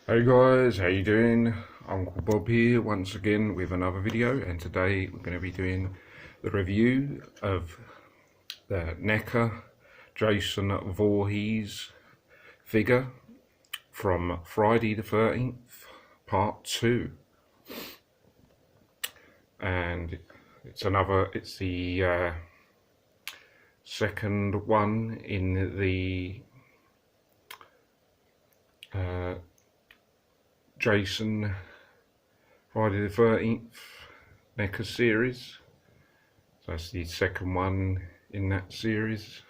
Hey guys, how you doing? Uncle Bob here once again with another video, and today we're going to be doing the review of the Neca Jason Voorhees figure from Friday the 13th part 2, and it's the second one in the Jason Friday the 13th Neca series. So that's the second one in that series.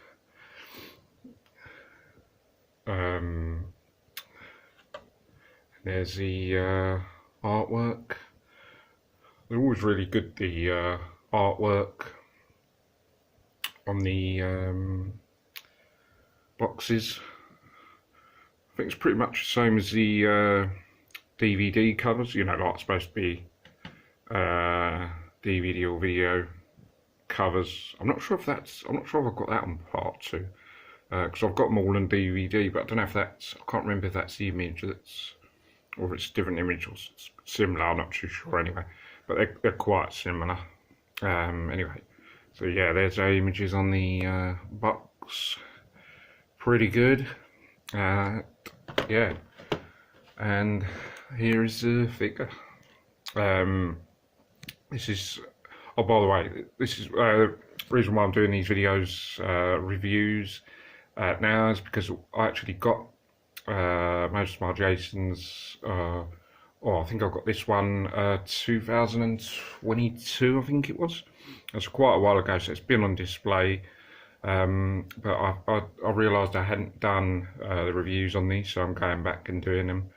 There's the artwork. They're always really good, the artwork on the boxes. I think it's pretty much the same as the DVD covers, you know, like it's supposed to be DVD or video covers. I'm not sure if I've got that on part 2, because I've got them all on DVD, but I don't know if I can't remember if that's the image or if it's a different image or similar. I'm not too sure anyway, but they're quite similar. Anyway, so yeah, there's the images on the box. Pretty good. Yeah, and here is the figure. This is, oh, by the way, this is the reason why I'm doing these videos, reviews now, is because I actually got most of my Jasons, I think I got this one 2022, I think it was. That's quite a while ago, so it's been on display. But I realised I hadn't done the reviews on these, so I'm going back and doing them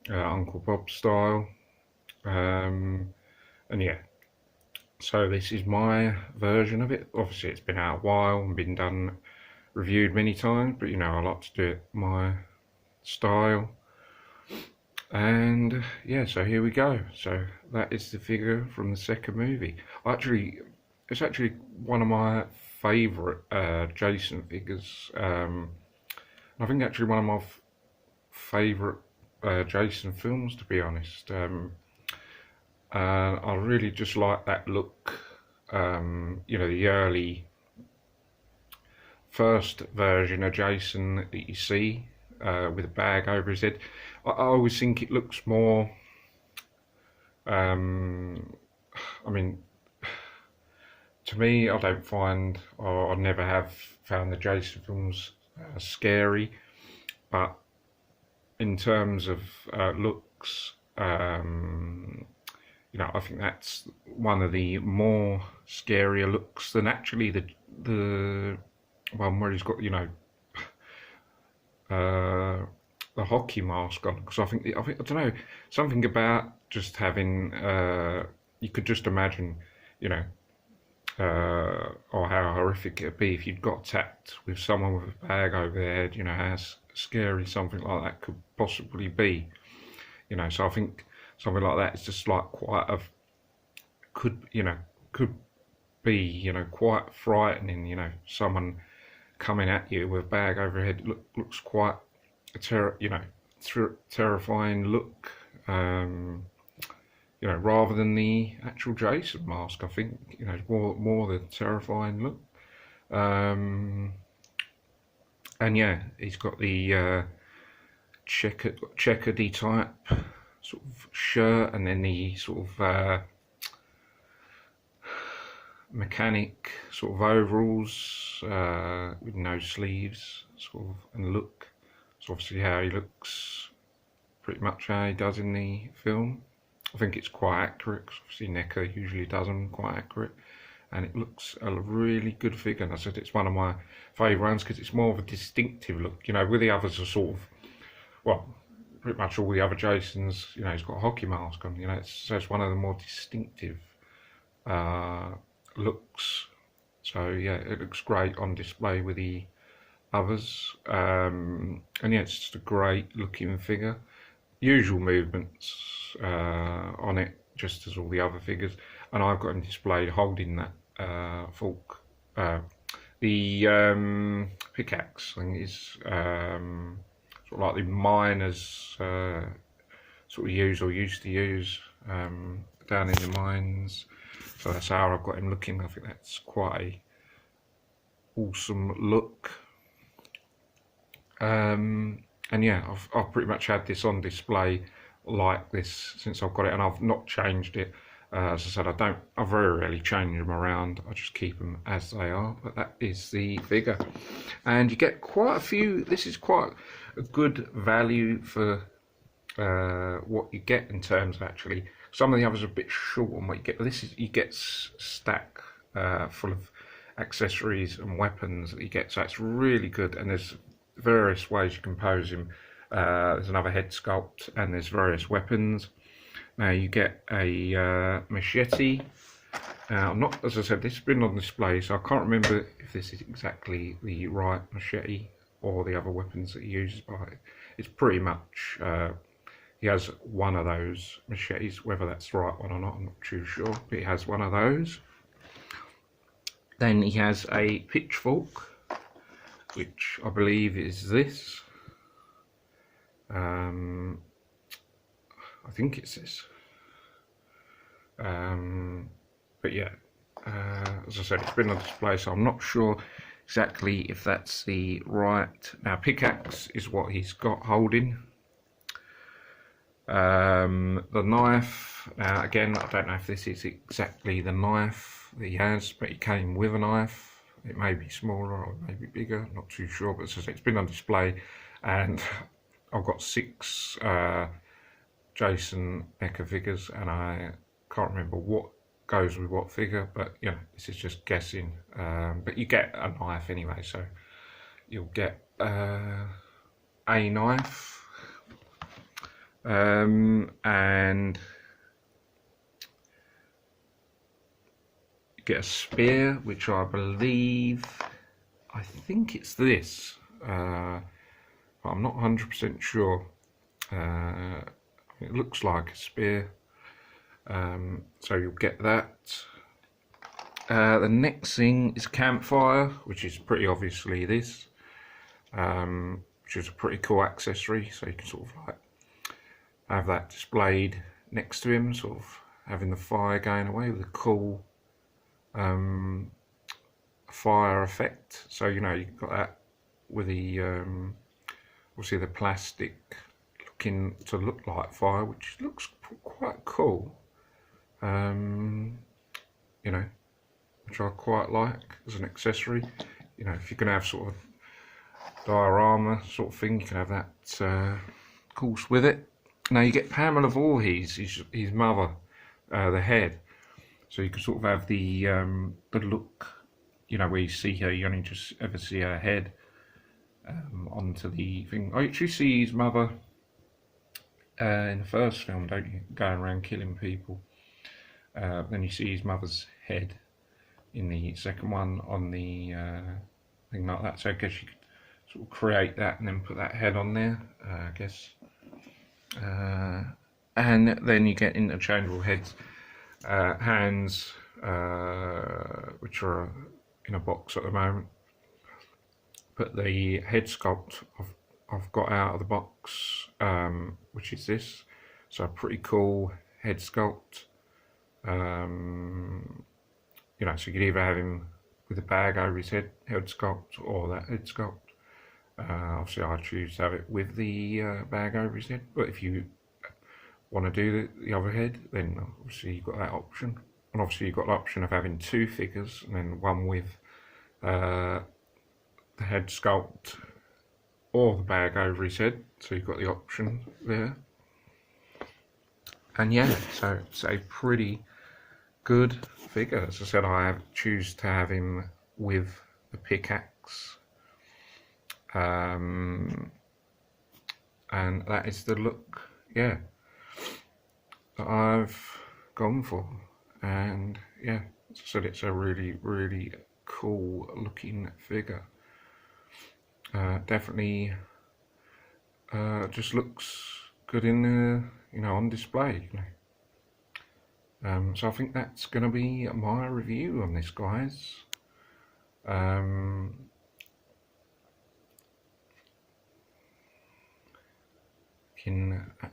Uncle Bob style. And yeah, so this is my version of it. Obviously it's been out a while and been reviewed many times, but you know, I like to do it my style. And yeah, so here we go. So that is the figure from the second movie. It's actually one of my favourite Jason figures. I think actually one of my favourite Jason films, to be honest. I really just like that look. You know, the early first version of Jason that you see with a bag over his head. I always think it looks more. I mean, to me, I don't find, or I never have found the Jason films scary, but in terms of looks, you know, I think that's one of the more scarier looks than actually the one where he's got, you know, the hockey mask on. Because I think I don't know, something about just having you could just imagine, you know, or how horrific it'd be if you'd got attacked with someone with a bag over their head. You know, how scary something like that could possibly be. You know, so I think something like that is just like could be, you know, quite frightening. You know, someone coming at you with a bag over your head looks quite a terrifying look. You know, rather than the actual Jason mask, I think, you know, more the terrifying look. And yeah, he's got the checkered type sort of shirt, and then the sort of mechanic sort of overalls with no sleeves, sort of, and look. So obviously how he looks, pretty much how he does in the film. I think it's quite accurate, because obviously Neca usually does them quite accurate, and it looks a really good figure. And I said it's one of my favourite ones because it's more of a distinctive look. You know, with the others are sort of, well, pretty much all the other Jasons, you know, he's got a hockey mask on. You know, so it's one of the more distinctive looks. So yeah, it looks great on display with the others. And yeah, it's just a great looking figure. Usual movements on it, just as all the other figures, and I've got him displayed holding that fork, the pickaxe. I think is sort of like the miner's sort of use or used to use down in the mines. So that's how I've got him looking. I think that's quite a awesome look. And yeah, I've pretty much had this on display like this since I've got it, and I've not changed it. As I said, I very rarely change them around. I just keep them as they are. But that is the figure, and you get quite a few. This is quite a good value for what you get in terms of actually. Some of the others are a bit short on what you get, but this is you get stack full of accessories and weapons that you get. So it's really good, and there's various ways you can pose him. There's another head sculpt, and there's various weapons. Now you get a machete. Not, as I said, this has been on display, so I can't remember if this is exactly the right machete or the other weapons that he uses, but it's pretty much, he has one of those machetes. Whether that's the right one or not, I'm not too sure, but he has one of those. Then he has a pitchfork, which I believe is this. I think it's this. But yeah, as I said, it's been on display, so I'm not sure exactly if that's the right. Now, pickaxe is what he's got holding. The knife, again, I don't know if this is exactly the knife that he has, but he came with a knife. It may be smaller or it may be bigger, not too sure, but as I said, it's been on display, and I've got 6 Jason Neca figures, and I can't remember what goes with what figure, but you know, this is just guessing. But you get a knife anyway, so you'll get a knife, and you get a spear, which I think it's this, but I'm not 100% sure. It looks like a spear, so you'll get that. The next thing is campfire, which is pretty obviously this, which is a pretty cool accessory, so you can sort of like have that displayed next to him, sort of having the fire going away with a cool fire effect. So you know, you've got that with the obviously the plastic to look like fire, which looks quite cool, you know, which I quite like as an accessory. You know, if you're gonna have sort of diorama sort of thing, you can have that of course with it. Now you get Pamela Voorhees, his mother, the head, so you can sort of have the look, you know, where you see her, you only just ever see her head onto the thing. I actually see his mother in the first film, don't you, going around killing people. Then you see his mother's head in the second one on the thing like that. So I guess you could sort of create that and then put that head on there, I guess. And then you get interchangeable heads, hands, which are in a box at the moment. But the head sculpt I've got out of the box, which is this, so a pretty cool head sculpt. You know, so you could either have him with a bag over his head sculpt, or that head sculpt. Obviously I choose to have it with the bag over his head, but if you want to do the other head, then obviously you've got that option. And obviously you've got the option of having 2 figures, and then one with the head sculpt or the bag over his head, so you've got the option there. And yeah, so it's a pretty good figure. As I said, I choose to have him with the pickaxe, and that is the look, yeah, that I've gone for. And yeah, as I said, it's a really, really cool looking figure. Definitely just looks good in you know, on display, you know. So I think that's going to be my review on this, guys. Looking at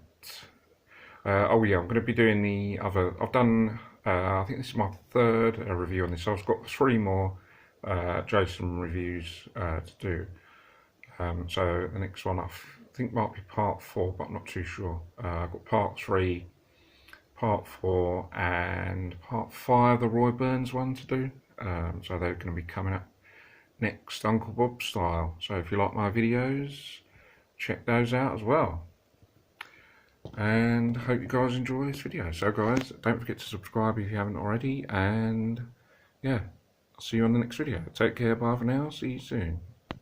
Oh yeah, I'm going to be doing the other. I've done. I think this is my third review on this. So I've got three more Jason reviews to do. So the next one think might be part four, but I'm not too sure. I've got part three, part four, and part five, the Roy Burns one to do. So they're going to be coming up next, Uncle Bob style. So if you like my videos, check those out as well. And hope you guys enjoy this video. So guys, don't forget to subscribe if you haven't already, and yeah, I'll see you on the next video. Take care, bye for now, see you soon.